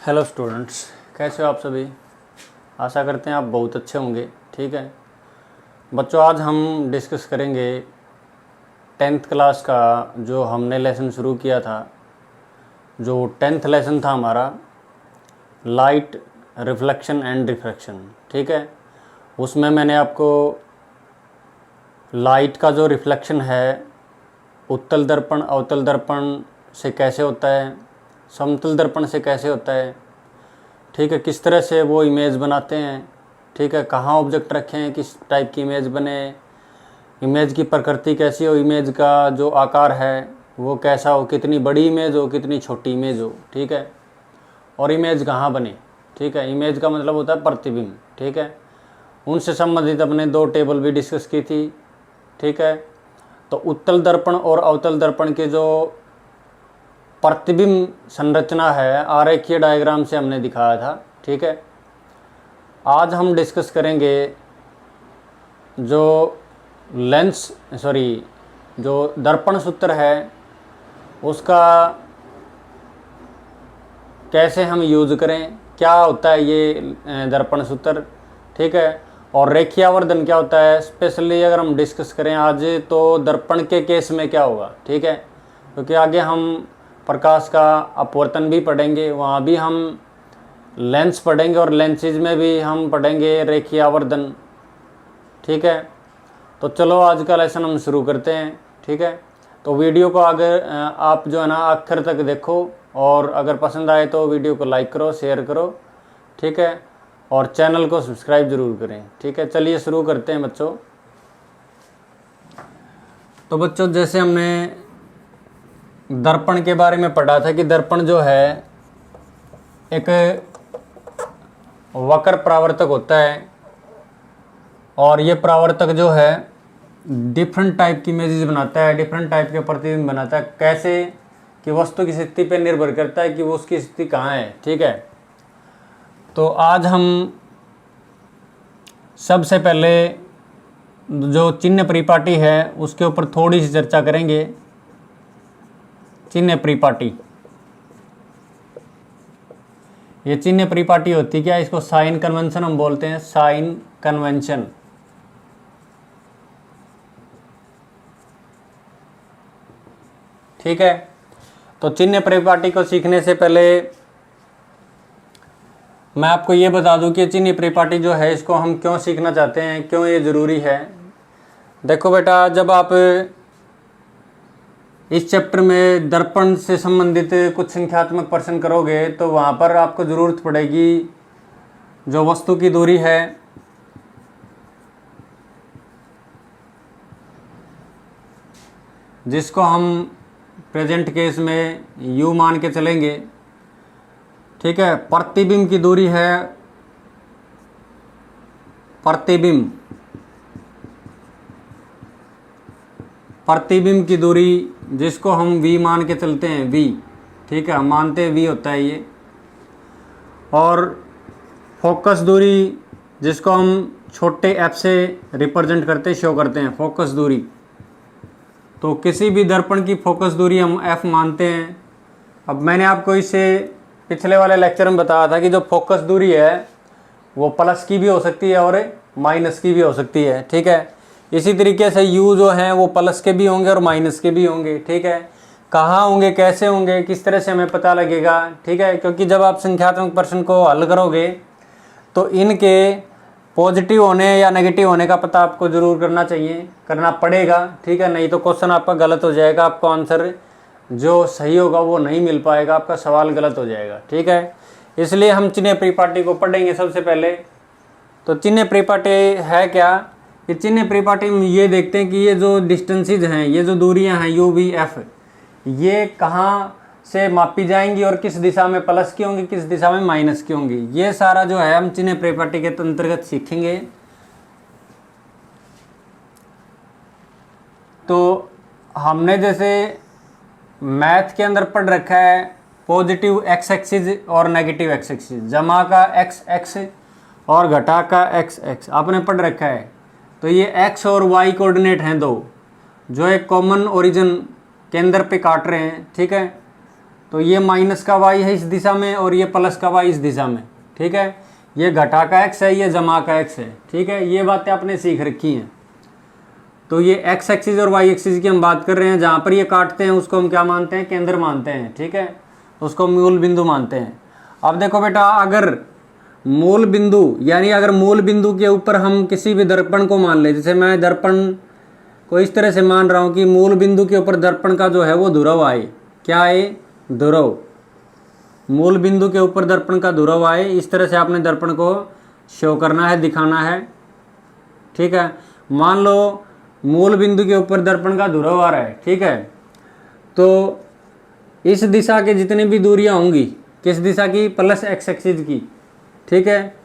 Hello students, कैसे हो आप सभी। आशा करते हैं आप बहुत अच्छे होंगे। ठीक है बच्चों, आज हम डिस्कस करेंगे 10th क्लास का जो हमने लेसन शुरू किया था। जो 10th लेसन था हमारा लाइट रिफ्लेक्शन एंड रिफ्रैक्शन। ठीक है, उसमें मैंने आपको लाइट का जो रिफ्लेक्शन है उत्तल दर्पण अवतल दर्पण से कैसे होता है, समतल दर्पण से कैसे होता है, ठीक है, किस तरह से वो इमेज बनाते हैं, ठीक है, कहाँ ऑब्जेक्ट रखे हैं, किस टाइप की इमेज बने, इमेज की प्रकृति कैसी हो, इमेज का जो आकार है वो कैसा हो, कितनी बड़ी इमेज हो, कितनी छोटी इमेज हो, ठीक है, और इमेज कहाँ बने। ठीक है, इमेज का मतलब होता है प्रतिबिंब। ठीक है, उनसे संबंधित अपने 2 टेबल भी डिस्कस की थी। ठीक है, तो उत्तल दर्पण और अवतल दर्पण के जो प्रतिबिंब संरचना है आरेखीय डायग्राम से हमने दिखाया था। ठीक है, आज हम डिस्कस करेंगे जो जो दर्पण सूत्र है उसका कैसे हम यूज़ करें, क्या होता है ये दर्पण सूत्र। ठीक है, और रेखीयावर्धन क्या होता है, स्पेशली अगर हम डिस्कस करें आज तो दर्पण के केस में क्या होगा। ठीक है, क्योंकि आगे हम प्रकाश का अपवर्तन भी पढ़ेंगे, वहाँ भी हम लेंस पढ़ेंगे और लेंसेज में भी हम पढ़ेंगे रेखीय आवर्धन। ठीक है, तो चलो आज का लेसन हम शुरू करते हैं। ठीक है, तो वीडियो को अगर आप जो है ना आखिर तक देखो और अगर पसंद आए तो वीडियो को लाइक करो, शेयर करो। ठीक है, और चैनल को सब्सक्राइब जरूर करें। ठीक है, चलिए शुरू करते हैं बच्चों। तो बच्चों, जैसे हमने दर्पण के बारे में पढ़ा था कि दर्पण जो है एक वक्र परावर्तक होता है और ये परावर्तक जो है डिफरेंट टाइप की इमेजेस बनाता है, डिफरेंट टाइप के प्रतिबिंब बनाता है। कैसे कि वस्तु की स्थिति पर निर्भर करता है कि वो उसकी स्थिति कहाँ है। ठीक है, तो आज हम सबसे पहले जो चिन्ह परिपाटी है उसके ऊपर थोड़ी सी चर्चा करेंगे। चिन्ह परिपाटी, ये चिन्ह परिपाटी होती क्या, इसको साइन कन्वेंशन हम बोलते हैं, साइन कन्वेंशन। ठीक है, तो चिन्ह परिपाटी को सीखने से पहले मैं आपको ये बता दूं कि चिन्ह परिपाटी जो है इसको हम क्यों सीखना चाहते हैं, क्यों ये ज़रूरी है। देखो बेटा, जब आप इस चैप्टर में दर्पण से संबंधित कुछ संख्यात्मक प्रश्न करोगे तो वहाँ पर आपको ज़रूरत पड़ेगी जो वस्तु की दूरी है जिसको हम प्रेजेंट केस में u मान के चलेंगे। ठीक है, प्रतिबिंब की दूरी है, प्रतिबिंब की दूरी जिसको हम v मान के चलते हैं, v। ठीक है, हम मानते हैं v होता है ये। और फोकस दूरी जिसको हम छोटे f से रिप्रेजेंट करते शो करते हैं, फोकस दूरी। तो किसी भी दर्पण की फोकस दूरी हम f मानते हैं। अब मैंने आपको इससे पिछले वाले लेक्चर में बताया था कि जो फोकस दूरी है वो प्लस की भी हो सकती है और माइनस की भी हो सकती है। ठीक है, इसी तरीके से u जो है वो प्लस के भी होंगे और माइनस के भी होंगे। ठीक है, कहाँ होंगे, कैसे होंगे, किस तरह से हमें पता लगेगा। ठीक है, क्योंकि जब आप संख्यात्मक प्रश्न को हल करोगे तो इनके पॉजिटिव होने या नेगेटिव होने का पता आपको ज़रूर करना पड़ेगा। ठीक है, नहीं तो क्वेश्चन आपका गलत हो जाएगा, आपको आंसर जो सही होगा वो नहीं मिल पाएगा, आपका सवाल गलत हो जाएगा। ठीक है, इसलिए हम चिन्ह परिपाटी को पढ़ेंगे सबसे पहले। तो चिन्ह परिपाटी है क्या, ये चिन्ह परिपाटी में ये देखते हैं कि ये जो डिस्टेंसेज हैं, ये जो दूरियां हैं u v f, ये कहाँ से मापी जाएंगी और किस दिशा में प्लस की होंगी, किस दिशा में माइनस की होंगी, ये सारा जो है हम चिन्ह परिपाटी के अंतर्गत सीखेंगे। तो हमने जैसे मैथ के अंदर पढ़ रखा है पॉजिटिव x एक्सिस और नेगेटिव x एक्सिस, जमा का x और घटा का x आपने पढ़ रखा है। तो ये x और y कोऑर्डिनेट हैं दो, जो एक कॉमन ओरिजिन केंद्र पे काट रहे हैं। ठीक है, तो ये माइनस का y है इस दिशा में और ये प्लस का y इस दिशा में, ठीक है। ये घटा का x है, ये जमा का x है, ठीक है। ये बातें आपने सीख रखी हैं। तो ये x एक्सिस और y एक्सिस की हम बात कर रहे हैं। जहाँ पर ये काटते हैं उसको हम क्या मानते हैं, केंद्र मानते हैं, ठीक है। उसको मूल बिंदु मानते हैं। अब देखो बेटा, अगर मूल बिंदु यानी अगर मूल बिंदु के ऊपर हम किसी भी दर्पण को मान ले, जैसे मैं दर्पण को इस तरह से मान रहा हूँ कि मूल बिंदु के ऊपर दर्पण का जो है वो ध्रुव आए। क्या आए? ध्रुव। मूल बिंदु के ऊपर दर्पण का ध्रुव आए, इस तरह से आपने दर्पण को शो करना है, दिखाना है, ठीक है। मान लो मूल बिंदु के ऊपर दर्पण का ध्रुव आ रहा है, ठीक है। तो इस दिशा के जितनी भी दूरियां होंगी, किस दिशा की? प्लस एक्स एक्सिस की, ठीक है।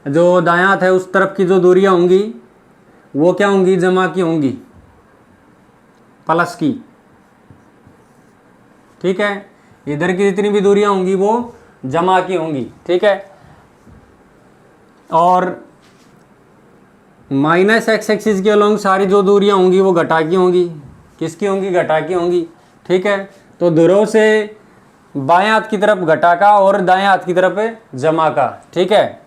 जो दायां हाथ है उस तरफ की जो दूरियां होंगी वो क्या होंगी? जमा की होंगी, प्लस की, ठीक है। इधर की जितनी भी दूरियां होंगी वो जमा की होंगी, ठीक है। और माइनस एक्स एक्सिस के अलोंग सारी जो दूरियां होंगी वो घटा की होंगी। किसकी होंगी? घटा की होंगी, ठीक है। तो ध्रुव से बाएं हाथ की तरफ घटा का और दाएं हाथ की तरफ जमा का, ठीक है।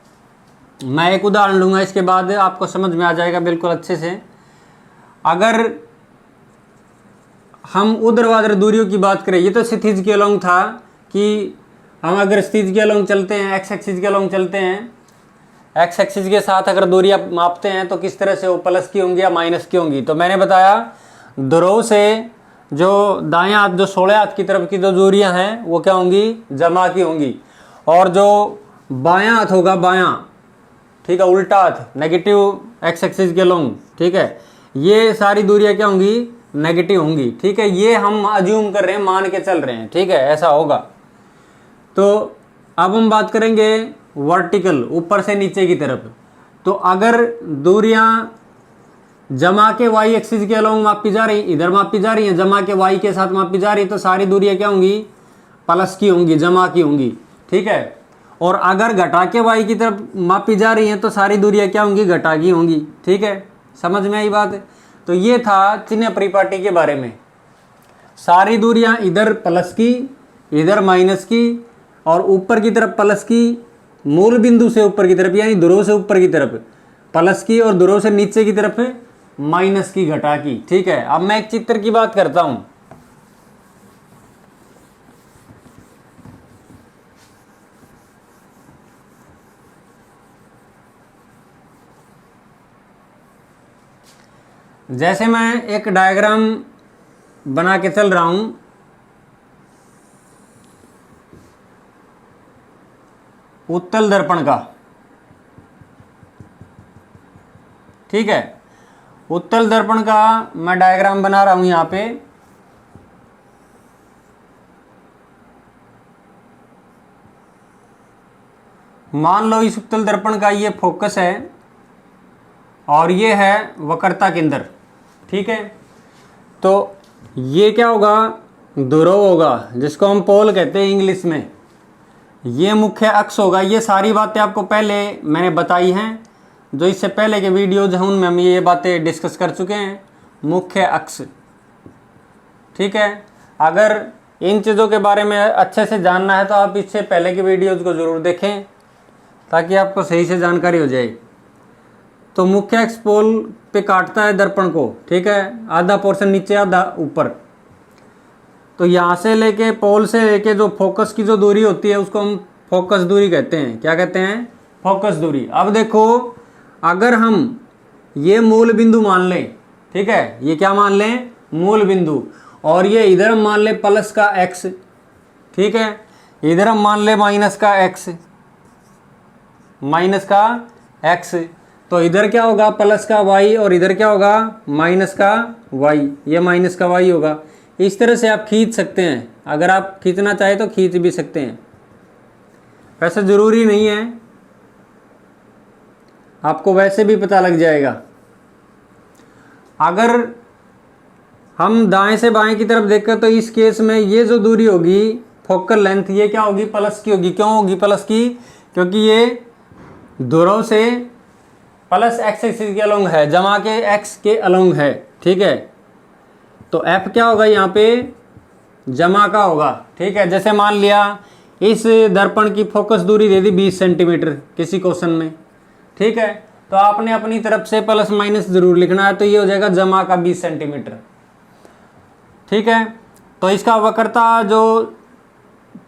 मैं एक उदाहरण लूंगा, इसके बाद आपको समझ में आ जाएगा बिल्कुल अच्छे से। अगर हम ऊर्ध्वाधर दूरियों की बात करें, ये तो क्षितिज के अलोंग था कि हम अगर क्षितिज के अलोंग चलते हैं, एक्स एक्सिस के अलोंग चलते हैं, एक्स एक्सिस के साथ अगर दूरियां मापते हैं तो किस तरह से वो प्लस की होंगी या माइनस की होंगी। तो मैंने बताया ध्रुव से जो दाएं हाथ, जो 16 हाथ की तरफ की जो दूरियां हैं वो क्या होंगी? जमा की होंगी। और जो बायां हाथ होगा, बायां, ठीक है, उल्टा हाथ, नेगेटिव एक्स एक्सिस के अलोंग, ठीक है, ये सारी दूरियां क्या होंगी? नेगेटिव होंगी, ठीक है। ये हम अज्यूम कर रहे हैं, मान के चल रहे हैं, ठीक है, ऐसा होगा। तो अब हम बात करेंगे वर्टिकल, ऊपर से नीचे की तरफ। तो अगर दूरियां जमा के y एक्सिस के अलोंग मापी जा रही, इधर मापी जा रही हैं, जमा के y के साथ मापी जा रही, तो सारी दूरियां क्या होंगी? प्लस की होंगी, जमा की होंगी, ठीक है। और अगर घटा के y की तरफ मापी जा रही हैं तो सारी दूरियां क्या होंगी? घटा की होंगी, ठीक है। समझ में आई बात? तो ये था चिन्ह परिपाटी के बारे में। सारी दूरियां इधर प्लस की, इधर माइनस की, और ऊपर की तरफ प्लस की, मूल बिंदु से ऊपर की तरफ यानी ध्रुव से ऊपर की तरफ प्लस की, और ध्रुव से नीचे की तरफ माइनस की, घटा की, ठीक है। अब मैं एक चित्र की बात करता हूं। जैसे मैं एक डायग्राम बना के चल रहा हूं, उत्तल दर्पण का, ठीक है। उत्तल दर्पण का मैं डायग्राम बना रहा हूं यहां पे। मान लो इस उत्तल दर्पण का ये फोकस है और ये है वक्रता केंद्र, ठीक है। तो ये क्या होगा? ध्रुव होगा, जिसको हम पोल कहते हैं इंग्लिश में। ये मुख्य अक्ष होगा। ये सारी बातें आपको पहले मैंने बताई हैं, जो इससे पहले के वीडियोज हैं उनमें हम ये बातें डिस्कस कर चुके हैं। मुख्य अक्ष, ठीक है। अगर इन चीज़ों के बारे में अच्छे से जानना है तो आप इससे पहले के वीडियोज को ज़रूर देखें, ताकि आपको सही से जानकारी हो जाए। तो मुख्य अक्ष पोल पे काटता है दर्पण को, ठीक है, आधा पोर्शन नीचे, आधा ऊपर। तो यहाँ से लेके, पोल से लेके जो फोकस की जो दूरी होती है उसको हम फोकस दूरी कहते हैं। क्या कहते हैं? फोकस दूरी। अब देखो, अगर हम ये मूल बिंदु मान लें, ठीक है, ये क्या मान लें? मूल बिंदु। और ये इधर हम मान लें प्लस का x, ठीक है, इधर हम मान लें माइनस का x, माइनस का x। तो इधर क्या होगा? प्लस का y, और इधर क्या होगा? माइनस का y। ये माइनस का y होगा। इस तरह से आप खींच सकते हैं, अगर आप खींचना चाहे तो खींच भी सकते हैं। वैसे ज़रूरी नहीं है, आपको वैसे भी पता लग जाएगा। अगर हम दाएं से बाएं की तरफ देखें तो इस केस में ये जो दूरी होगी, फोकल लेंथ, ये क्या होगी? प्लस की होगी। क्यों होगी प्लस की? क्योंकि ये ध्रुव से प्लस एक्स एक्सिस के अलोंग है, जमा के एक्स के अलोंग है, ठीक है। तो एफ क्या होगा यहाँ पे? जमा का होगा। ठीक है, जैसे मान लिया इस दर्पण की फोकस दूरी दे दी 20 सेंटीमीटर किसी क्वेश्चन में। ठीक है, तो आपने अपनी तरफ से प्लस माइनस जरूर लिखना है, तो ये हो जाएगा जमा का 20 सेंटीमीटर। ठीक है, तो इसका वक्रता जो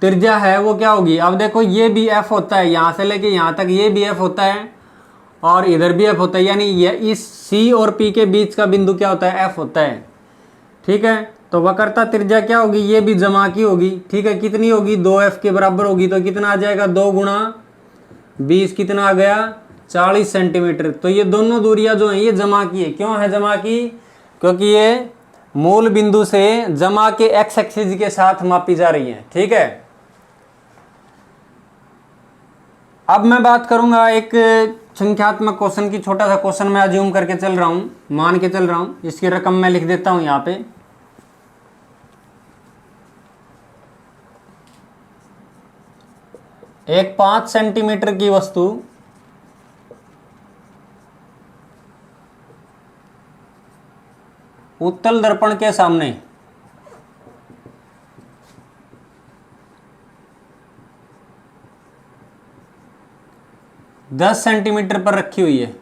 त्रिज्या है वो क्या होगी, अब देखो ये भी एफ होता है, यहाँ से लेके यहाँ तक ये भी एफ होता है और इधर भी एफ होता है, यानी ये इस सी और पी के बीच का बिंदु क्या होता है, एफ होता है। ठीक है, तो वक्रता त्रिज्या क्या होगी, ये भी जमा की होगी। ठीक है, कितनी होगी, 2f के बराबर होगी, तो कितना आ जाएगा 2 गुणा 20 कितना आ गया 40 सेंटीमीटर। तो ये दोनों दूरियां जो हैं ये जमा की है। क्यों है जमा की, क्योंकि ये मूल बिंदु से जमा के एक्स एक्सिस के साथ मापी जा रही है। ठीक है, अब मैं बात करूंगा एक संख्यात्मक क्वेश्चन की। छोटा सा क्वेश्चन मैं अज्यूम करके चल रहा हूं, मान के चल रहा हूं, इसकी रकम मैं लिख देता हूं यहां पे। एक 5 सेंटीमीटर की वस्तु उत्तल दर्पण के सामने 10 सेंटीमीटर पर रखी हुई है।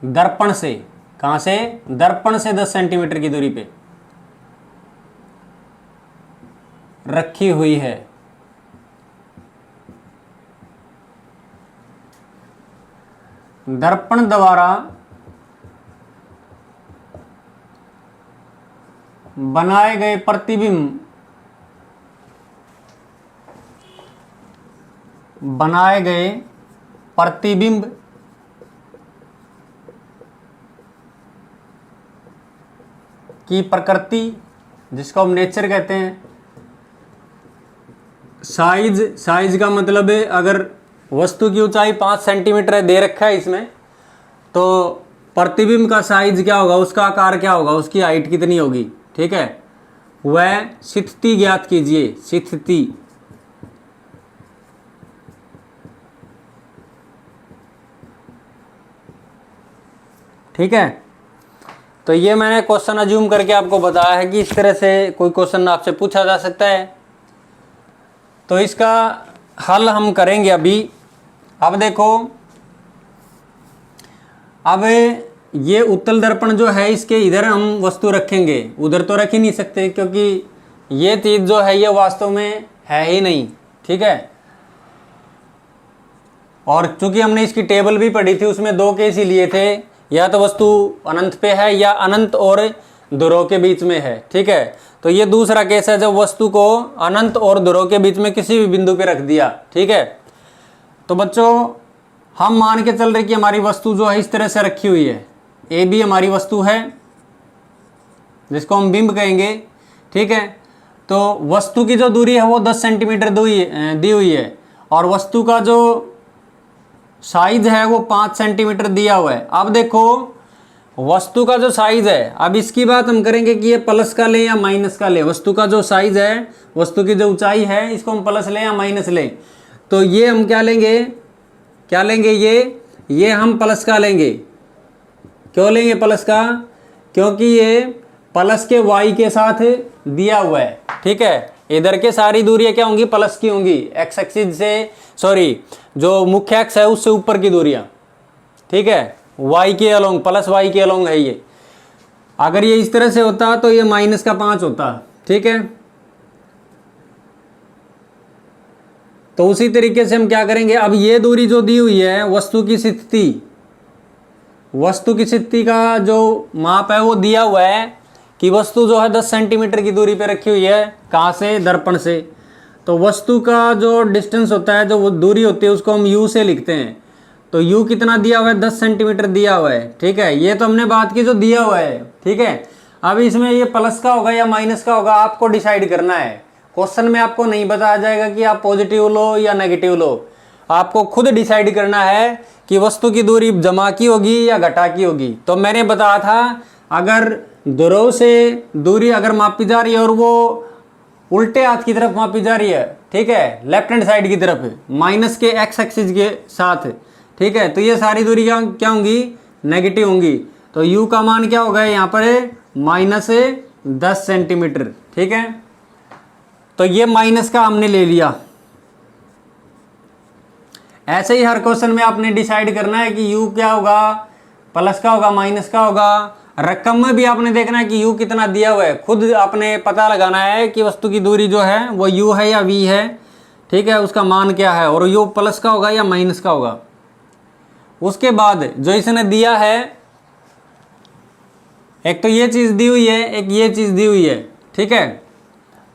दर्पण से, कहां से, दर्पण से 10 सेंटीमीटर की दूरी पे रखी हुई है। दर्पण द्वारा बनाए गए प्रतिबिंब की प्रकृति, जिसको हम नेचर कहते हैं, साइज का मतलब है अगर वस्तु की ऊंचाई 5 सेंटीमीटर दे रखा है इसमें, तो प्रतिबिंब का साइज क्या होगा, उसका आकार क्या होगा, उसकी हाइट कितनी होगी। ठीक है, वह स्थिति ज्ञात कीजिए। स्थिति, ठीक है, तो ये मैंने क्वेश्चन अज्यूम करके आपको बताया है कि इस तरह से कोई क्वेश्चन आपसे पूछा जा सकता है। तो इसका हल हम करेंगे अभी। अब देखो, अब ये उत्तल दर्पण जो है इसके इधर हम वस्तु रखेंगे, उधर तो रख ही नहीं सकते क्योंकि ये चीज जो है ये वास्तव में है ही नहीं। ठीक है, और चूंकि हमने इसकी टेबल भी पढ़ी थी, उसमें 2 केस ही लिए थे, या तो वस्तु अनंत पे है या अनंत और ध्रुव के बीच में है। ठीक है, तो ये दूसरा केस है जब वस्तु को अनंत और ध्रुव के बीच में किसी भी बिंदु पे रख दिया। ठीक है, तो बच्चों हम मान के चल रहे कि हमारी वस्तु जो है इस तरह से रखी हुई है। ए बी हमारी वस्तु है जिसको हम बिंब कहेंगे। ठीक है, तो वस्तु की जो दूरी है वो 10 सेंटीमीटर दी हुई है और वस्तु का जो साइज है वो 5 सेंटीमीटर दिया हुआ है। अब देखो वस्तु का जो साइज है, अब इसकी बात हम करेंगे कि ये प्लस का ले या माइनस का ले। वस्तु का जो साइज है, वस्तु की जो ऊंचाई है, इसको हम प्लस ले या माइनस ले, तो ये हम क्या लेंगे, ये हम प्लस का लेंगे। क्यों लेंगे प्लस का, क्योंकि ये प्लस के वाई के साथ दिया हुआ है। ठीक है, इधर के सारी दूरियां क्या होंगी, प्लस की होंगी, एक्स एक्सिस से, सॉरी जो मुख्य एक्स है उससे ऊपर की दूरियां। ठीक है, वाई के अलोंग, प्लस वाई के अलोंग है ये। अगर ये इस तरह से होता तो ये माइनस का 5 होता। ठीक है, तो उसी तरीके से हम क्या करेंगे, अब ये दूरी जो दी हुई है वस्तु की स्थिति का जो माप है वो दिया हुआ है कि वस्तु जो है 10 सेंटीमीटर की दूरी पे रखी हुई है। कहाँ से, दर्पण से। तो वस्तु का जो डिस्टेंस होता है, जो दूरी होती है, उसको हम u से लिखते हैं। तो u कितना दिया हुआ है, 10 सेंटीमीटर दिया हुआ है। ठीक है, ये तो हमने बात की जो दिया हुआ है। ठीक है, अब इसमें ये प्लस का होगा या माइनस का होगा, आपको डिसाइड करना है। क्वेश्चन में आपको नहीं बताया जाएगा कि आप पॉजिटिव लो या नेगेटिव लो, आपको खुद डिसाइड करना है कि वस्तु की दूरी जमा की होगी या घटा की होगी। तो मैंने बताया था, अगर ध्रुव से दूरी अगर मापी जा रही है और वो उल्टे हाथ की तरफ मापी जा रही है, ठीक है, लेफ्ट हैंड साइड की तरफ, माइनस के एक्स एक्सिस के साथ, ठीक है, तो ये सारी दूरी क्या होंगी, नेगेटिव होंगी। तो u का मान क्या होगा, यहाँ पर -10 10 सेंटीमीटर। ठीक है, तो ये माइनस का हमने ले लिया। ऐसे ही हर क्वेश्चन में आपने डिसाइड करना है कि u क्या होगा, प्लस का होगा माइनस का होगा। रकम में भी आपने देखना है कि u कितना दिया हुआ है, खुद आपने पता लगाना है कि वस्तु की दूरी जो है वो u है या v है। ठीक है, उसका मान क्या है, और u प्लस का होगा या माइनस का होगा। उसके बाद जो इसने दिया है, एक तो ये चीज दी हुई है, एक ये चीज दी हुई है। ठीक है,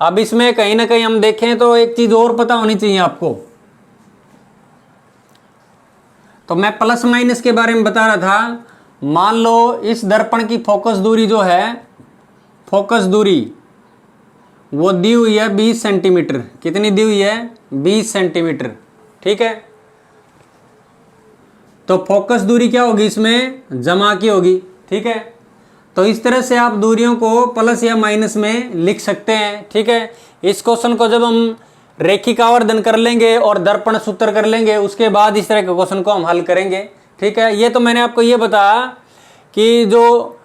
अब इसमें कहीं ना कहीं हम देखें तो एक चीज और पता होनी चाहिए आपको। तो मैं प्लस माइनस के बारे में बता रहा था। मान लो इस दर्पण की फोकस दूरी जो है, फोकस दूरी वो दी हुई है 20 सेंटीमीटर। कितनी दी हुई है? 20 सेंटीमीटर। ठीक है, तो फोकस दूरी क्या होगी इसमें? जमा की होगी। ठीक है, तो इस तरह से आप दूरियों को प्लस या माइनस में लिख सकते हैं। ठीक है, इस क्वेश्चन को जब हम रेखिक आवर्धन कर लेंगे और दर्पण सूत्र कर लेंगे, उसके बाद इस तरह के क्वेश्चन को हम हल करेंगे। ठीक है, ये तो मैंने आपको ये बताया कि जो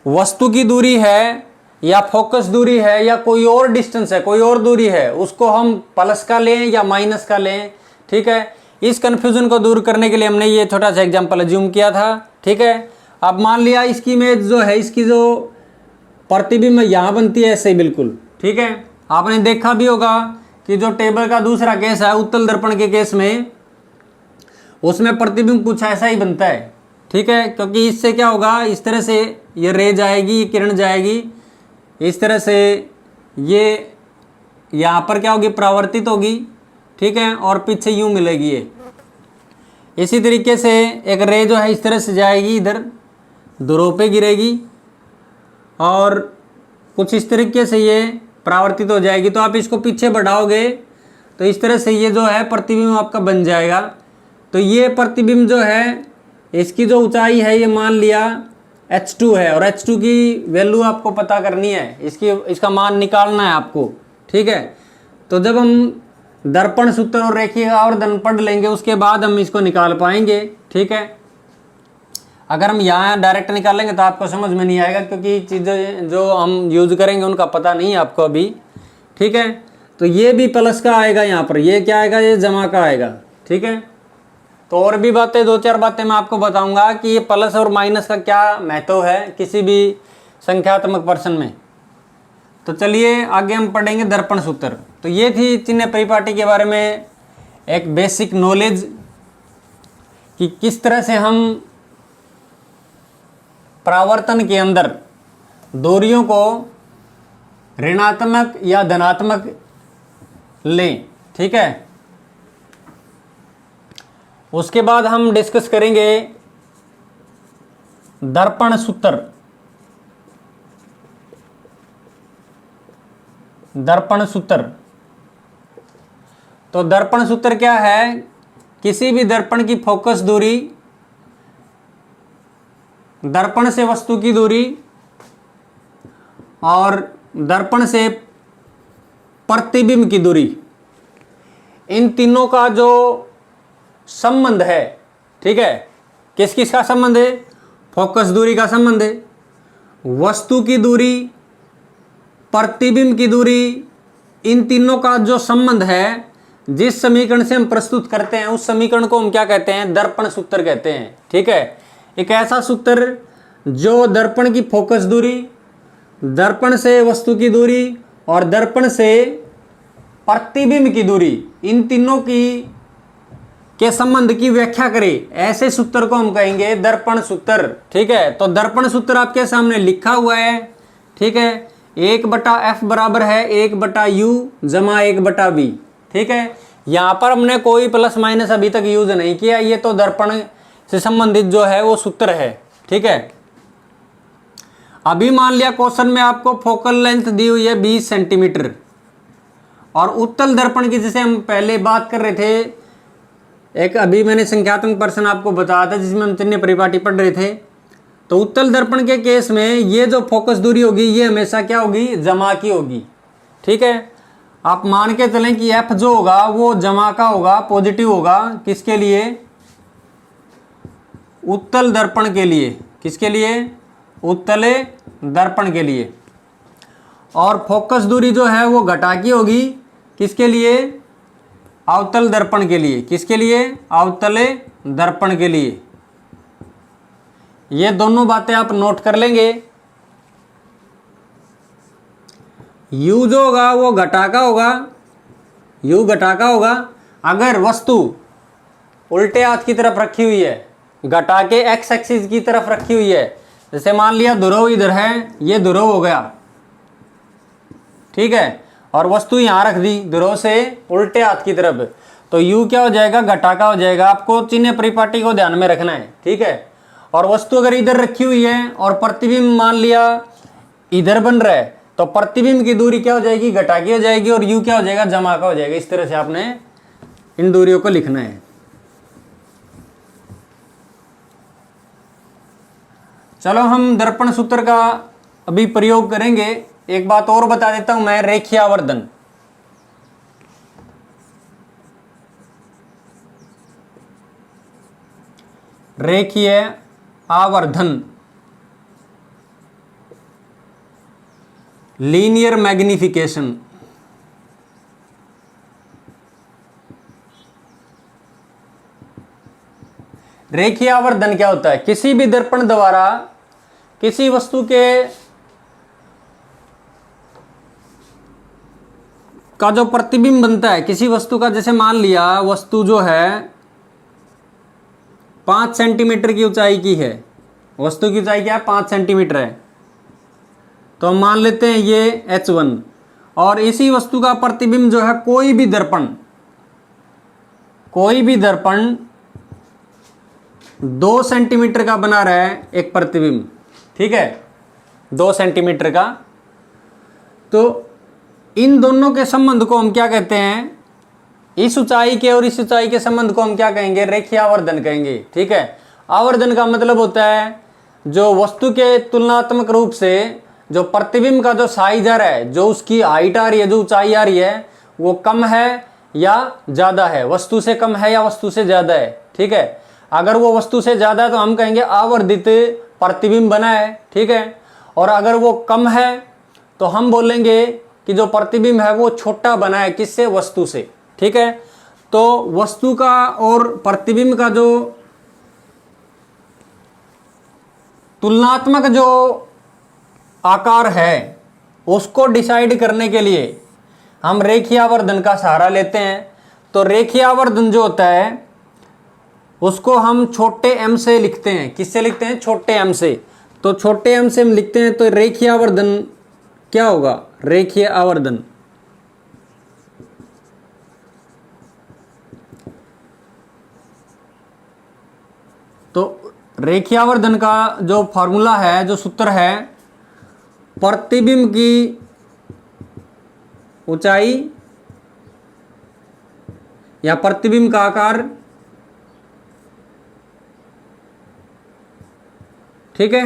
वस्तु की दूरी है या फोकस दूरी है या कोई और डिस्टेंस है, कोई और दूरी है, उसको हम प्लस का लें या माइनस का लें। ठीक है, इस कंफ्यूजन को दूर करने के लिए हमने ये छोटा सा एग्जांपल अज्यूम किया था। ठीक है, अब मान लिया इसकी इमेज जो है, इसकी जो प्रतिबिंब यहाँ बनती है ऐसे ही बिल्कुल। ठीक है, आपने देखा भी होगा कि जो टेबल का दूसरा केस है उत्तल दर्पण के केस में, उसमें प्रतिबिंब कुछ ऐसा ही बनता है। ठीक है, क्योंकि इससे क्या होगा, इस तरह से ये रे जाएगी, ये किरण जाएगी, इस तरह से ये यहाँ पर क्या होगी, परावर्तित होगी। ठीक है, और पीछे यूं मिलेगी ये। इसी तरीके से एक रे जो है इस तरह से जाएगी, इधर ध्रुव पे गिरेगी और कुछ इस तरीके से ये परावर्तित हो जाएगी। तो आप इसको पीछे बढ़ाओगे तो इस तरह से ये जो है प्रतिबिंब आपका बन जाएगा। तो ये प्रतिबिंब जो है, इसकी जो ऊंचाई है ये मान लिया h2 है, और h2 की वैल्यू आपको पता करनी है, इसका मान निकालना है आपको। ठीक है, तो जब हम दर्पण सूत्र और रेखीय आवर्धन पढ़ लेंगे उसके बाद हम इसको निकाल पाएंगे। ठीक है, अगर हम यहाँ डायरेक्ट निकालेंगे तो आपको समझ में नहीं आएगा, क्योंकि चीज़ें जो हम यूज करेंगे उनका पता नहीं है आपको अभी। ठीक है, तो ये भी प्लस का आएगा यहाँ पर, ये क्या आएगा, ये जमा का आएगा। ठीक है, तो और भी बातें, दो चार बातें मैं आपको बताऊंगा कि ये प्लस और माइनस का क्या महत्व है किसी भी संख्यात्मक प्रश्न में। तो चलिए आगे हम पढ़ेंगे दर्पण सूत्र। तो ये थी चिन्ह परिपाटी के बारे में एक बेसिक नॉलेज कि किस तरह से हम परावर्तन के अंदर दूरियों को ऋणात्मक या धनात्मक लें। ठीक है, उसके बाद हम डिस्कस करेंगे दर्पण सूत्र। दर्पण सूत्र, तो दर्पण सूत्र क्या है? किसी भी दर्पण की फोकस दूरी, दर्पण से वस्तु की दूरी और दर्पण से प्रतिबिंब की दूरी, इन तीनों का जो संबंध है। ठीक है, किस किस का संबंध है? फोकस दूरी का संबंध है, वस्तु की दूरी, प्रतिबिंब की दूरी, इन तीनों का जो संबंध है, जिस समीकरण से हम प्रस्तुत करते हैं उस समीकरण को हम क्या कहते हैं? दर्पण सूत्र कहते हैं। ठीक है, एक ऐसा सूत्र जो दर्पण की फोकस दूरी, दर्पण से वस्तु की दूरी और दर्पण से प्रतिबिंब की दूरी, इन तीनों के संबंध की व्याख्या करे, ऐसे सूत्र को हम कहेंगे दर्पण सूत्र। ठीक है, तो दर्पण सूत्र आपके सामने लिखा हुआ है। ठीक है, 1/f बराबर है 1/u जमा 1/v। ठीक है, यहाँ पर हमने कोई प्लस माइनस अभी तक यूज नहीं किया, ये तो दर्पण से संबंधित जो है वो सूत्र है। ठीक है, अभी मान लिया क्वेश्चन में आपको फोकल लेंथ दी हुई है 20 सेंटीमीटर और उत्तल दर्पण की, जैसे हम पहले बात कर रहे थे, एक अभी मैंने संख्यात्मक प्रश्न आपको बताया था जिसमें हम चिन्ह परिपाटी पढ़ रहे थे। तो उत्तल दर्पण के केस में ये जो फोकस दूरी होगी ये हमेशा क्या होगी? जमा की होगी। ठीक है, आप मान के चलें कि f जो होगा वो जमा का होगा, पॉजिटिव होगा। किसके लिए? उत्तल दर्पण के लिए। किसके लिए? उत्तल दर्पण के लिए। और फोकस दूरी जो है वो घटा की होगी, किसके लिए? अवतल दर्पण के लिए। किसके लिए? अवतले दर्पण के लिए। ये दोनों बातें आप नोट कर लेंगे। U जो होगा वो घटा का होगा, U घटा का होगा। अगर वस्तु उल्टे हाथ की तरफ रखी हुई है, घटा के एक्स एक्सिस की तरफ रखी हुई है, जैसे मान लिया ध्रुव इधर है, ये ध्रुव हो गया, ठीक है, और वस्तु यहां रख दी ध्रुव से उल्टे हाथ की तरफ, तो U क्या हो जाएगा? घटा का हो जाएगा। आपको चिन्ह परिपाटी को ध्यान में रखना है, ठीक है। और वस्तु अगर इधर रखी हुई है और प्रतिबिंब मान लिया इधर बन रहा है, तो प्रतिबिंब की दूरी क्या हो जाएगी? घटा की हो जाएगी, और U क्या हो जाएगा? जमा का हो जाएगा। इस तरह से आपने इन दूरियों को लिखना है। चलो हम दर्पण सूत्र का अभी प्रयोग करेंगे। एक बात और बता देता हूं मैं, रेखीय आवर्धन। रेखीय आवर्धन, लीनियर मैग्निफिकेशन। रेखीय आवर्धन क्या होता है? किसी भी दर्पण द्वारा किसी वस्तु के का जो प्रतिबिंब बनता है, किसी वस्तु का, जैसे मान लिया वस्तु जो है 5 सेंटीमीटर की ऊंचाई की है, वस्तु की ऊंचाई क्या है? 5 सेंटीमीटर है, तो हम मान लेते हैं ये H1, और इसी वस्तु का प्रतिबिंब जो है कोई भी दर्पण 2 सेंटीमीटर का बना रहा है एक प्रतिबिंब, ठीक है, 2 सेंटीमीटर का। तो इन दोनों के संबंध को हम क्या कहते हैं? इस ऊंचाई के और इस ऊंचाई के संबंध को हम क्या कहेंगे? रेखीय आवर्धन कहेंगे, ठीक है। आवर्धन का मतलब होता है जो वस्तु के तुलनात्मक रूप से जो प्रतिबिंब का जो साइज आ रहा है, जो उसकी हाइट आ रही है, जो ऊंचाई आ रही है, वो कम है या ज्यादा है, वस्तु से कम है या वस्तु से ज्यादा है, ठीक है। अगर वो वस्तु से ज्यादा है तो हम कहेंगे आवर्धित प्रतिबिंब बना है, ठीक है। और अगर वो कम है तो हम बोलेंगे कि जो प्रतिबिंब है वो छोटा बना है, किससे? वस्तु से, ठीक है। तो वस्तु का और प्रतिबिंब का जो तुलनात्मक जो आकार है उसको डिसाइड करने के लिए हम रेखीय आवर्धन का सहारा लेते हैं। तो रेखीय आवर्धन जो होता है उसको हम छोटे m से लिखते हैं। किससे लिखते हैं? छोटे m से। तो छोटे m से हम लिखते हैं, तो रेखीय आवर्धन क्या होगा? रेखीय आवर्धन तो रेखीय आवर्धन का जो फॉर्मूला है, जो सूत्र है, प्रतिबिंब की ऊंचाई या प्रतिबिंब का आकार, ठीक है,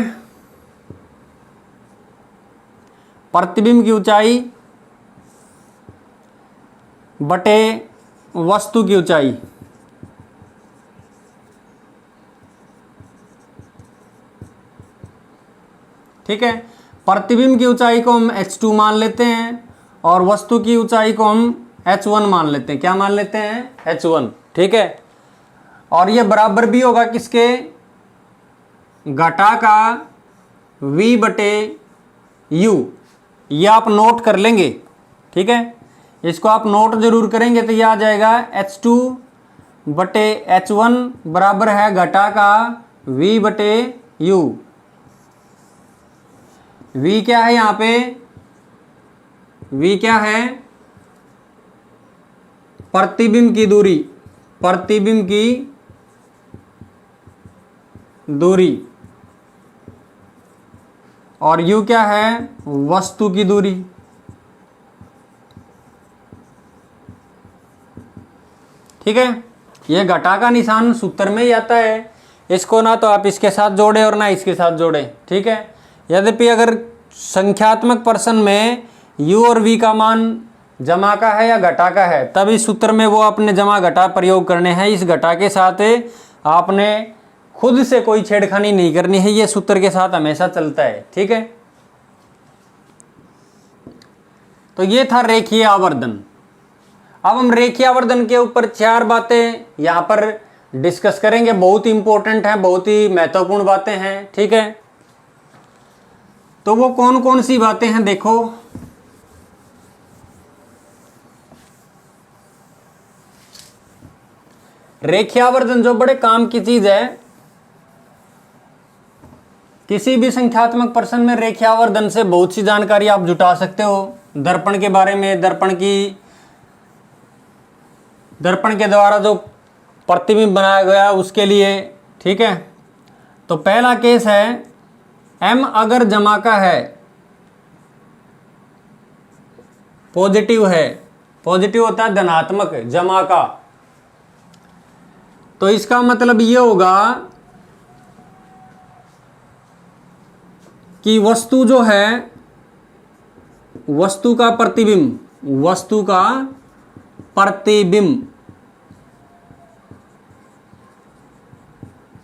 प्रतिबिंब की ऊंचाई बटे वस्तु की ऊंचाई, ठीक है। प्रतिबिंब की ऊंचाई को हम h2 मान लेते हैं और वस्तु की ऊंचाई को हम h1 मान लेते हैं। क्या मान लेते हैं? h1, ठीक है। और ये बराबर भी होगा किसके? घटा का v बटे u। ये आप नोट कर लेंगे, ठीक है, इसको आप नोट जरूर करेंगे। तो ये आ जाएगा h2 बटे h1 बराबर है घटा का v बटे u। v क्या है यहाँ पे? v क्या है? प्रतिबिंब की दूरी, प्रतिबिंब की दूरी। और u क्या है? वस्तु की दूरी। ठीक है, ये घटा का निशान सूत्र में ही आता है। इसको ना तो आप इसके साथ जोड़े और ना इसके साथ जोड़े, ठीक है। यद्यपि अगर संख्यात्मक प्रश्न में u और v का मान जमा का है या घटा का है, तब इस सूत्र में वो अपने जमा घटा प्रयोग करने हैं। इस घटा के साथ आपने खुद से कोई छेड़खानी नहीं करनी है, ये सूत्र के साथ हमेशा चलता है, ठीक है। तो ये था रेखीय आवर्धन। अब हम रेखीय आवर्धन के ऊपर 4 बातें यहां पर डिस्कस करेंगे, बहुत इंपॉर्टेंट है, बहुत ही महत्वपूर्ण बातें हैं, ठीक है। तो वो कौन कौन सी बातें हैं देखो। रेखीय आवर्धन जो बड़े काम की चीज है, किसी भी संख्यात्मक प्रश्न में रेखीय आवर्धन से बहुत सी जानकारी आप जुटा सकते हो। दर्पण के बारे में, दर्पण के द्वारा जो प्रतिबिंब बनाया गया उसके लिए, ठीक है। तो पहला केस है m अगर जमा का है, पॉजिटिव है, पॉजिटिव होता है धनात्मक, जमा का, तो इसका मतलब ये होगा कि वस्तु जो है, वस्तु का प्रतिबिंब, वस्तु का प्रतिबिंब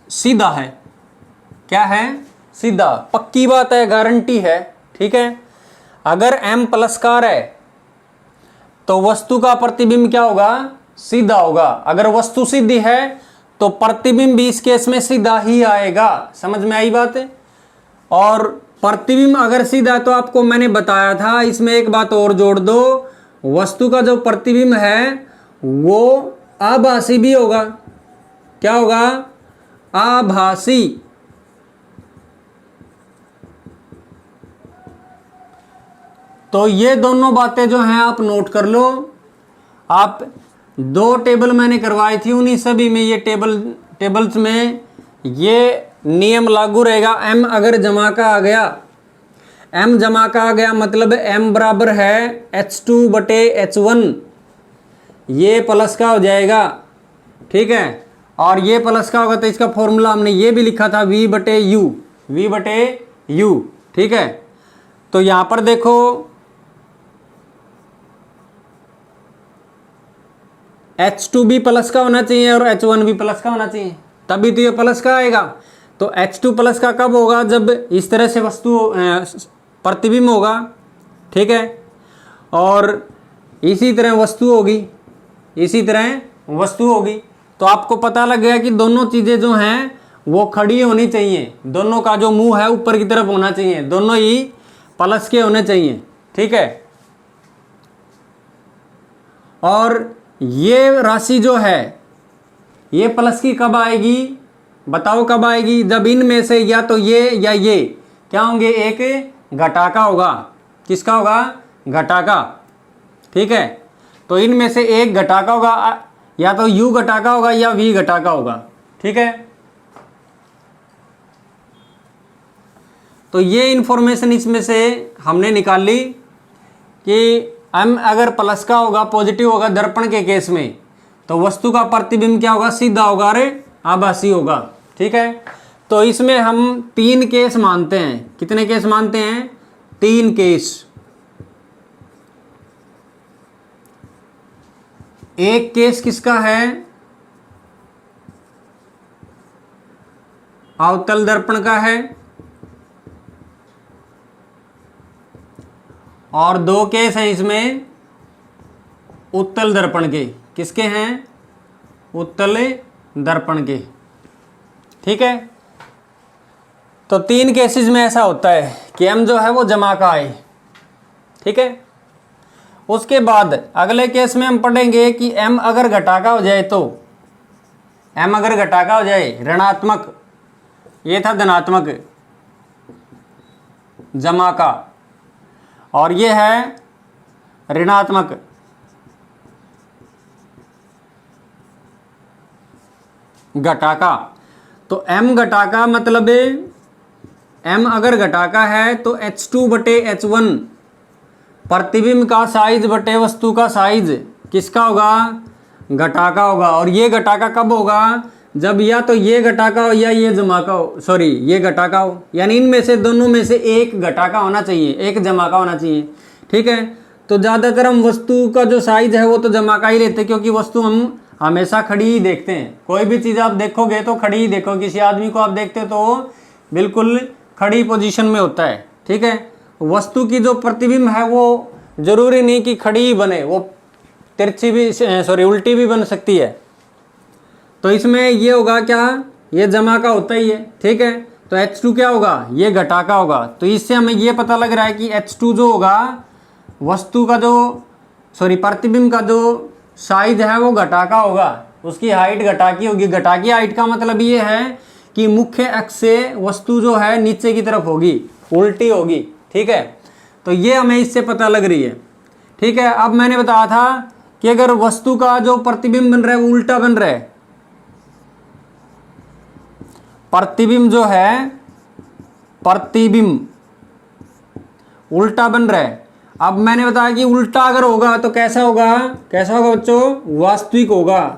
सीधा है। क्या है? सीधा। पक्की बात है, गारंटी है, ठीक है। अगर m प्लस कार है तो वस्तु का प्रतिबिंब क्या होगा? सीधा होगा। अगर वस्तु सीधी है तो प्रतिबिंब भी इस केस में सीधा ही आएगा। समझ में आई बात है? और प्रतिबिंब अगर सीधा, तो आपको मैंने बताया था, इसमें एक बात और जोड़ दो, वस्तु का जो प्रतिबिंब है वो आभासी भी होगा। क्या होगा? आभासी। तो ये दोनों बातें जो हैं आप नोट कर लो। आप 2 टेबल मैंने करवाई थी, उन्हीं सभी में ये टेबल्स में ये नियम लागू रहेगा। m अगर जमा का आ गया, m जमा का आ गया मतलब m बराबर है H2/H1, ये प्लस का हो जाएगा, ठीक है। और ये प्लस का होगा तो इसका फॉर्मूला हमने ये भी लिखा था V/U, V/U, ठीक है। तो यहां पर देखो H2 भी प्लस का होना चाहिए और H1 भी प्लस का होना चाहिए, तभी तो ये प्लस का आएगा। तो H2 प्लस का कब होगा? जब इस तरह से वस्तु प्रतिबिंब होगा, ठीक है। और इसी तरह वस्तु होगी, इसी तरह वस्तु होगी। तो आपको पता लग गया कि दोनों चीजें जो हैं वो खड़ी होनी चाहिए, दोनों का जो मुंह है ऊपर की तरफ होना चाहिए, दोनों ही प्लस के होने चाहिए, ठीक है। और ये राशि जो है ये प्लस की कब आएगी? बताओ कब आएगी? जब इनमें से या तो ये या ये क्या होंगे? एक घटाका होगा। किसका होगा? घटाका, ठीक है। तो इनमें से एक घटाका होगा, या तो U घटाका होगा या V घटाका होगा, ठीक है। तो ये इंफॉर्मेशन इसमें से हमने निकाल ली कि m अगर प्लस का होगा, पॉजिटिव होगा दर्पण के केस में, तो वस्तु का प्रतिबिंब क्या होगा? सीधा होगा, अरे आभासी होगा, ठीक है। तो इसमें हम 3 केस मानते हैं। कितने केस मानते हैं? 3 केस। एक केस किसका है? अवतल दर्पण का है। और 2 केस हैं इसमें उत्तल दर्पण के। किसके हैं? उत्तल दर्पण के, ठीक है। तो 3 केसेस में ऐसा होता है कि m जो है वो जमा का आए, ठीक है। उसके बाद अगले केस में हम पढ़ेंगे कि m अगर घटाका हो जाए, तो m अगर घटाका हो जाए, ऋणात्मक, ये था धनात्मक जमा का, और ये है ऋणात्मक घटाका। तो m घटाका मतलब m अगर घटाका है तो H2/H1 प्रतिबिंब का साइज बटे वस्तु का साइज किसका होगा? घटाका होगा। और ये घटाका कब होगा? जब या तो ये घटाका हो या ये जमा का हो, सॉरी ये घटाका हो, यानी इनमें से दोनों में से एक घटाका होना चाहिए, एक जमा का होना चाहिए, ठीक है। तो ज़्यादातर हम वस्तु का जो साइज है वो तो जमा का ही लेते हैं, क्योंकि वस्तु हम हमेशा खड़ी ही देखते हैं। कोई भी चीज़ आप देखोगे तो खड़ी ही देखो। किसी आदमी को आप देखते हो तो बिल्कुल खड़ी पोजीशन में होता है, ठीक है। वस्तु की जो प्रतिबिंब है वो जरूरी नहीं कि खड़ी ही बने, वो तिरछी भी उल्टी भी बन सकती है। तो इसमें ये होगा क्या, ये जमा का होता ही है, ठीक है। तो H2 क्या होगा, ये घटा का होगा। तो इससे हमें ये पता लग रहा है कि H2 जो होगा वस्तु का जो प्रतिबिंब का जो साइज है वो घटा का होगा, उसकी हाइट घटा की होगी। घटा की हाइट का मतलब ये है कि मुख्य अक्ष से वस्तु जो है नीचे की तरफ होगी, उल्टी होगी, ठीक है। तो ये हमें इससे पता लग रही है, ठीक है। अब मैंने बताया था कि अगर वस्तु का जो प्रतिबिंब बन रहा है वो उल्टा बन रहा है, प्रतिबिंब जो है प्रतिबिंब उल्टा बन रहा है। अब मैंने बताया कि उल्टा अगर होगा तो कैसा होगा, कैसा होगा बच्चों, वास्तविक होगा,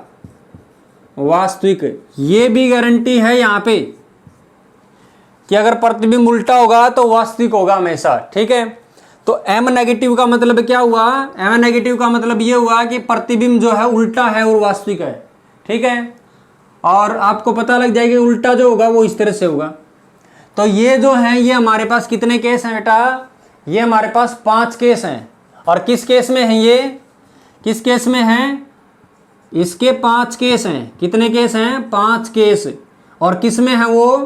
वास्तविक। ये भी गारंटी है यहाँ पे कि अगर प्रतिबिंब उल्टा होगा तो वास्तविक होगा हमेशा, ठीक है। तो M नेगेटिव का मतलब क्या हुआ, M नेगेटिव का मतलब ये हुआ कि प्रतिबिंब जो है उल्टा है और वास्तविक है, ठीक है। और आपको पता लग जाएगा उल्टा जो होगा वो इस तरह से होगा। तो ये जो है ये हमारे पास कितने केस हैं बेटा, ये हमारे पास 5 केस हैं। और किस केस में हैं ये, किस केस में हैं, इसके 5 केस हैं। कितने केस हैं, 5 केस। और किस में है वो,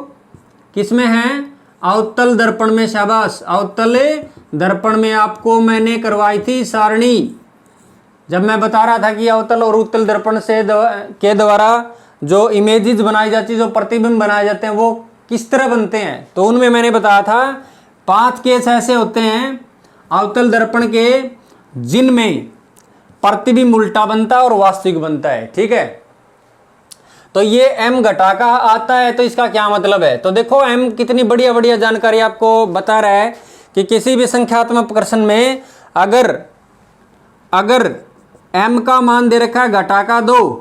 किस में है, अवतल दर्पण में। शाबाश, अवतल दर्पण में आपको मैंने करवाई थी सारणी, जब मैं बता रहा था कि अवतल और उत्तल दर्पण से के द्वारा जो इमेजेस बनाई जाती है, जो प्रतिबिंब बनाए जाते हैं वो किस तरह बनते हैं। तो उनमें मैंने बताया था 5 केस ऐसे होते हैं अवतल दर्पण के जिनमें प्रतिबिंब उल्टा बनता है और वास्तविक बनता है, ठीक है। तो ये M घटा का आता है, तो इसका क्या मतलब है। तो देखो M कितनी बढ़िया बढ़िया जानकारी आपको बता रहा है कि किसी भी संख्यात्मक प्रश्न में अगर M का मान दे रखा है घटा का 2,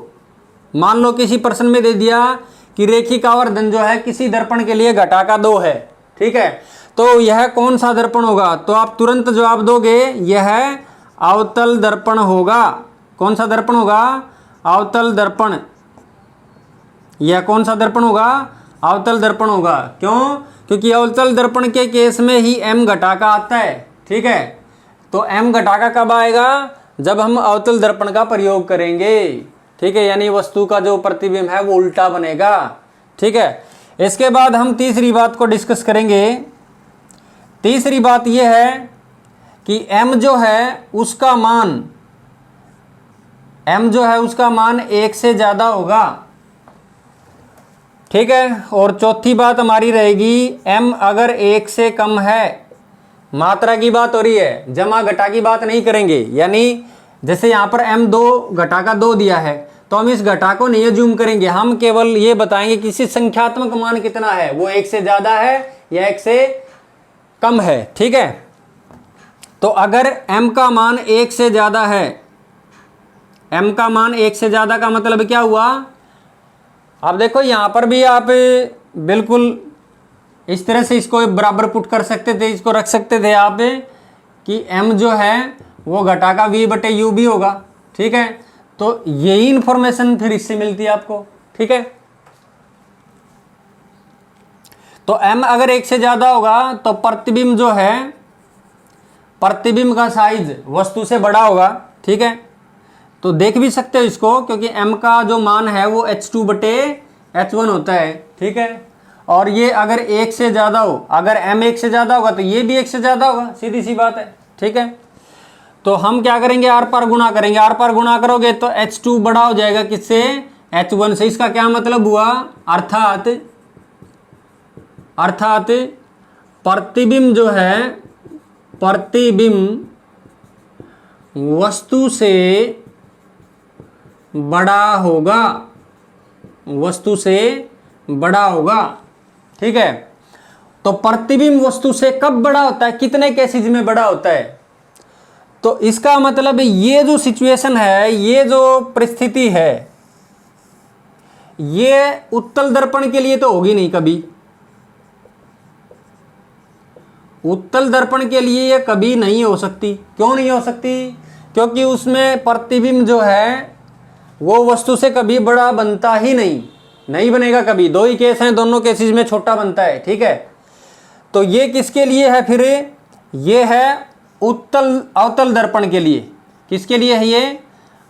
मान लो किसी प्रश्न में दे दिया कि रेखिक आवर्धन जो है किसी दर्पण के लिए घटा का 2 है, ठीक है। तो यह कौन सा दर्पण होगा, तो आप तुरंत जवाब दोगे यह अवतल दर्पण होगा। कौन सा दर्पण होगा, अवतल दर्पण। यह कौन सा दर्पण होगा, अवतल दर्पण होगा। क्यों, क्योंकि अवतल दर्पण के केस में ही M घटा का आता है, ठीक है। तो M घटा का कब आएगा, जब हम अवतल दर्पण का प्रयोग करेंगे, ठीक है। यानी वस्तु का जो प्रतिबिंब है वो उल्टा बनेगा, ठीक है। इसके बाद हम तीसरी बात को डिस्कस करेंगे। तीसरी बात यह है कि M जो है उसका मान 1 से ज्यादा होगा, ठीक है। और चौथी बात हमारी रहेगी M अगर 1 से कम है, मात्रा की बात हो रही है, जमा घटा की बात नहीं करेंगे। यानी जैसे यहाँ पर M 2 घटा का 2 दिया है, तो हम इस घटा को नहीं जूम करेंगे, हम केवल ये बताएंगे कि इसी संख्यात्मक मान कितना है, वो 1 से ज्यादा है या 1 से कम है, ठीक है। तो अगर M का मान 1 से ज्यादा है, M का मान 1 से ज्यादा का मतलब क्या हुआ। अब देखो यहाँ पर भी आप बिल्कुल इस तरह से इसको बराबर पुट कर सकते थे, इसको रख सकते थे आप कि M जो है वो घटा का V/U भी होगा, ठीक है। तो यही इंफॉर्मेशन फिर इससे मिलती है आपको, ठीक है। तो M अगर 1 से ज्यादा होगा तो प्रतिबिंब जो है, प्रतिबिंब का साइज वस्तु से बड़ा होगा, ठीक है। तो देख भी सकते हो इसको, क्योंकि M का जो मान है वो H2/H1 होता है, ठीक है। और ये अगर 1 से ज्यादा हो, अगर M 1 से ज्यादा होगा तो ये भी 1 से ज्यादा होगा, सीधी सी बात है, ठीक है। तो हम क्या करेंगे, आर पार गुणा करेंगे। आर पार गुणा करोगे तो H2 बड़ा हो जाएगा किससे, H1 से। इसका क्या मतलब हुआ, अर्थात प्रतिबिंब जो है, प्रतिबिंब वस्तु से बड़ा होगा, वस्तु से बड़ा होगा, ठीक है। तो प्रतिबिंब वस्तु से कब बड़ा होता है, कितने केसेज में बड़ा होता है। तो इसका मतलब ये जो सिचुएशन है, ये जो परिस्थिति है, ये उत्तल दर्पण के लिए तो होगी नहीं कभी। उत्तल दर्पण के लिए ये कभी नहीं हो सकती। क्यों नहीं हो सकती, क्योंकि उसमें प्रतिबिंब जो है वो वस्तु से कभी बड़ा बनता ही नहीं बनेगा कभी। 2 ही केस हैं, दोनों केसेस में छोटा बनता है, ठीक है। तो ये किसके लिए है फिर, ये है अवतल दर्पण के लिए। किसके लिए है ये?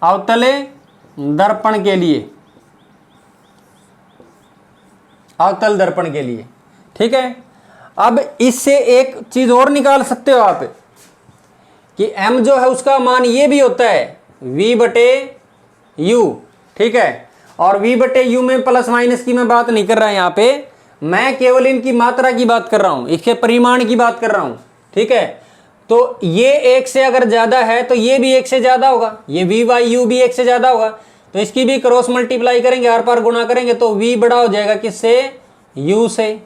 अवतल दर्पण के लिए, अवतल दर्पण के लिए। ठीक है, अब इससे एक चीज और निकाल सकते हो आप कि m जो है उसका मान ये भी होता है v बटे u। ठीक है, और v बटे u में प्लस माइनस की मैं बात नहीं कर रहा यहाँ पे, मैं केवल इनकी मात्रा की बात कर रहा हूं, इसके परिमाण की बात कर रहा हूं। ठीक है, तो ये एक से अगर ज्यादा है तो ये भी एक से ज्यादा होगा, ये v बाई u भी एक से ज्यादा होगा, तो इसकी भी क्रॉस मल्टीप्लाई करेंगे, आर पार गुणा करेंगे तो v बड़ा हो जाएगा किससे? u से।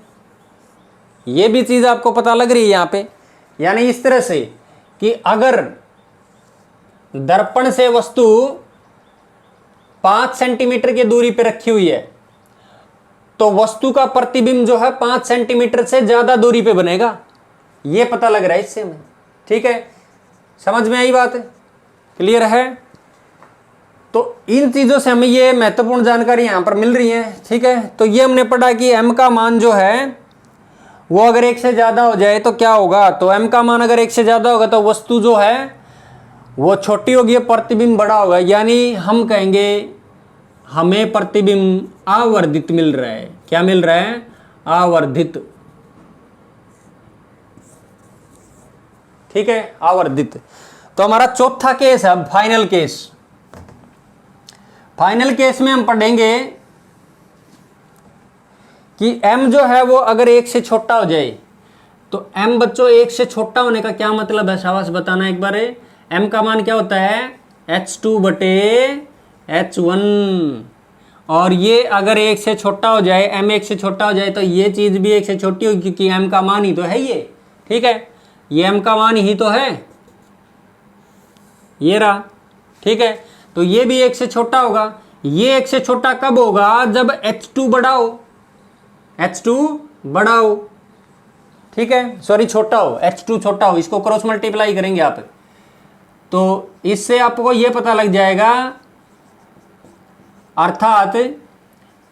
ये भी चीज आपको पता लग रही है यहाँ पे। यानी इस तरह से कि अगर दर्पण से वस्तु 5 सेंटीमीटर की दूरी पर रखी हुई है तो वस्तु का प्रतिबिंब जो है 5 सेंटीमीटर से ज्यादा दूरी पे बनेगा, ये पता लग रहा है इससे हमें। ठीक है, समझ में आई बात? क्लियर है? तो इन चीजों से हमें ये महत्वपूर्ण जानकारी यहां पर मिल रही है। ठीक है, तो ये हमने पढ़ा कि m का मान जो है वो अगर 1 से ज्यादा हो जाए तो क्या होगा? तो m का मान अगर 1 से ज्यादा होगा तो वस्तु जो है वो छोटी होगी, प्रतिबिंब बड़ा होगा। यानी हम कहेंगे हमें प्रतिबिंब आवर्धित मिल रहा है। क्या मिल रहा है? आवर्धित। ठीक है, आवर्धित। तो हमारा चौथा केस है फाइनल केस। फाइनल केस में हम पढ़ेंगे कि m जो है वो अगर 1 से छोटा हो जाए तो m बच्चों 1 से छोटा होने का क्या मतलब है? शाबाश बताना एक बार। m का मान क्या होता है? h2 बटे h1। और ये अगर 1 से छोटा हो जाए, m 1 से छोटा हो जाए तो ये चीज भी 1 से छोटी होगी क्योंकि m का मान ही तो है ये। ठीक है, ये m का मान ही तो है, ये रहा। ठीक है, तो ये भी 1 से छोटा होगा। ये 1 से छोटा कब होगा? जब h2 बड़ा हो, h2 बड़ा हो। ठीक है, सॉरी छोटा हो, h2 छोटा हो। इसको क्रॉस मल्टीप्लाई करेंगे आप, तो इससे आपको ये पता लग जाएगा, अर्थात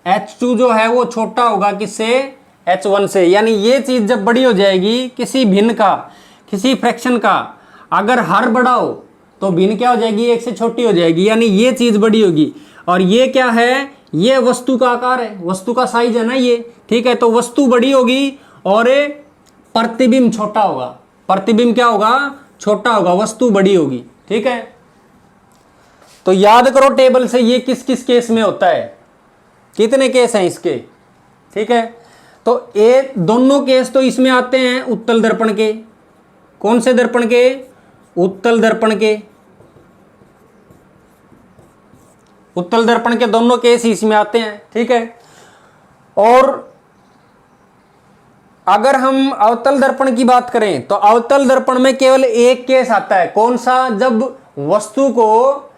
h2 जो है वो छोटा होगा किससे? h1 से। यानी ये चीज जब बड़ी हो जाएगी, किसी भिन्न का, किसी फ्रैक्शन का अगर हर बड़ा हो तो भिन्न क्या हो जाएगी? 1 से छोटी हो जाएगी। यानी ये चीज बड़ी होगी। और ये क्या है? ये वस्तु का आकार है, वस्तु का साइज है ना ये। ठीक है, तो वस्तु बड़ी होगी और प्रतिबिंब छोटा होगा। प्रतिबिंब क्या होगा? छोटा होगा, वस्तु बड़ी होगी। ठीक है, तो याद करो टेबल से ये किस किस केस में होता है, कितने केस हैं इसके। ठीक है, तो ये दोनों केस तो इसमें आते हैं उत्तल दर्पण के। कौन से दर्पण के? उत्तल दर्पण के। उत्तल दर्पण के दोनों केस इसमें आते हैं। ठीक है, और अगर हम अवतल दर्पण की बात करें तो अवतल दर्पण में केवल एक केस आता है। कौन सा? जब वस्तु को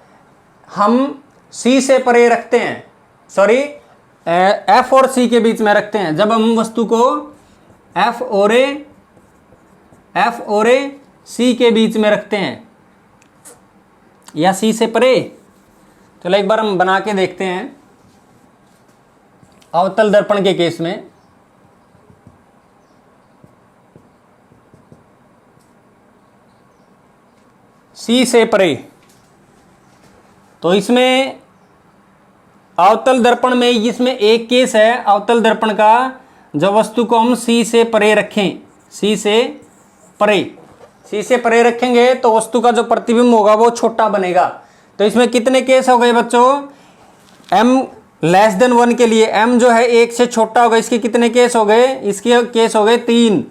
हम C से परे रखते हैं, सॉरी F और C के बीच में रखते हैं। जब हम वस्तु को F और C के बीच में रखते हैं या C से परे। चलो एक बार हम बना के देखते हैं अवतल दर्पण के केस में। C से परे, तो इसमें अवतल दर्पण में इसमें एक केस है अवतल दर्पण का, जब वस्तु को हम C से परे रखें, C से परे रखेंगे तो वस्तु का जो प्रतिबिंब होगा वो छोटा बनेगा। तो इसमें कितने केस हो गए बच्चों? m<1 के लिए m जो है 1 से छोटा होगा, इसके कितने केस हो गए? इसके केस हो गए 3।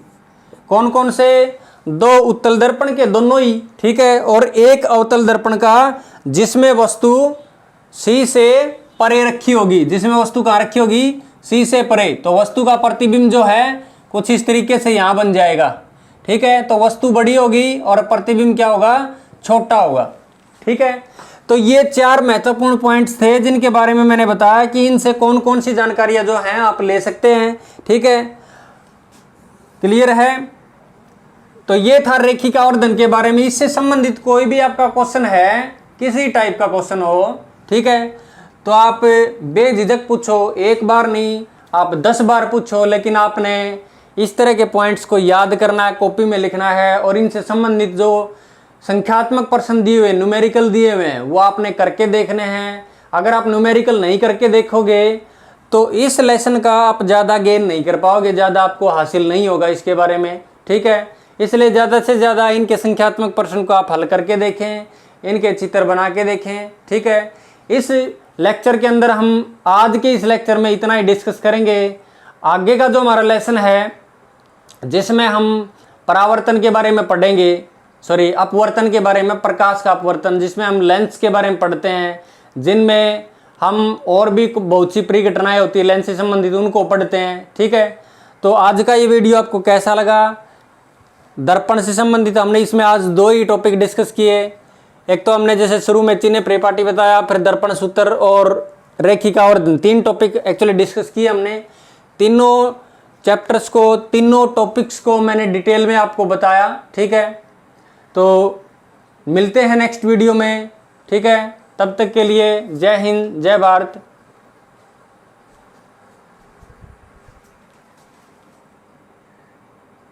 कौन कौन से? 2 उत्तल दर्पण के, दोनों ही। ठीक है, और एक अवतल दर्पण का जिसमें वस्तु C से परे रखी होगी, जिसमें वस्तु कहाँ रखी होगी? C से परे। तो वस्तु का प्रतिबिंब जो है कुछ इस तरीके से यहां बन जाएगा। ठीक है, तो वस्तु बड़ी होगी और प्रतिबिंब क्या होगा? छोटा होगा। ठीक है, तो ये 4 महत्वपूर्ण पॉइंट्स थे जिनके बारे में मैंने बताया कि इनसे कौन कौन सी जानकारियां जो हैं आप ले सकते हैं। ठीक है, क्लियर है? तो ये था रेखिका और धन के बारे में। इससे संबंधित कोई भी आपका क्वेश्चन है, किसी टाइप का क्वेश्चन हो, ठीक है, तो आप बेझिझक पूछो। एक बार नहीं, आप 10 बार पूछो, लेकिन आपने इस तरह के पॉइंट्स को याद करना है, कॉपी में लिखना है, और इनसे संबंधित जो संख्यात्मक प्रश्न दिए हुए, न्यूमेरिकल दिए हुए हैं, वो आपने करके देखने हैं। अगर आप न्यूमेरिकल नहीं करके देखोगे तो इस लेसन का आप ज़्यादा गेन नहीं कर पाओगे, ज़्यादा आपको हासिल नहीं होगा इसके बारे में, ठीक है। इसलिए ज़्यादा से ज़्यादा इनके संख्यात्मक प्रश्न को आप हल करके देखें, इनके चित्र बना के देखें, ठीक है। इस लेक्चर के अंदर हम आज के इस लेक्चर में इतना ही डिस्कस करेंगे। आगे का जो हमारा लेसन है जिसमें हम परावर्तन के बारे में पढ़ेंगे, अपवर्तन के बारे में, प्रकाश का अपवर्तन, जिसमें हम लेंस के बारे में पढ़ते हैं, जिनमें हम और भी बहुत सी परिघटनाएं होती है लेंस से संबंधित, उनको पढ़ते हैं, ठीक है। तो आज का ये वीडियो आपको कैसा लगा? दर्पण से संबंधित हमने इसमें आज 2 ही टॉपिक डिस्कस किए। एक तो हमने जैसे शुरू में चिन्ह परिपाटी बताया, फिर दर्पण सूत्र और रेखिका, और 3 टॉपिक एक्चुअली डिस्कस किए हमने। तीनों चैप्टर्स को, तीनों टॉपिक्स को मैंने डिटेल में आपको बताया, ठीक है। तो मिलते हैं नेक्स्ट वीडियो में, ठीक है। तब तक के लिए जय हिंद, जय भारत।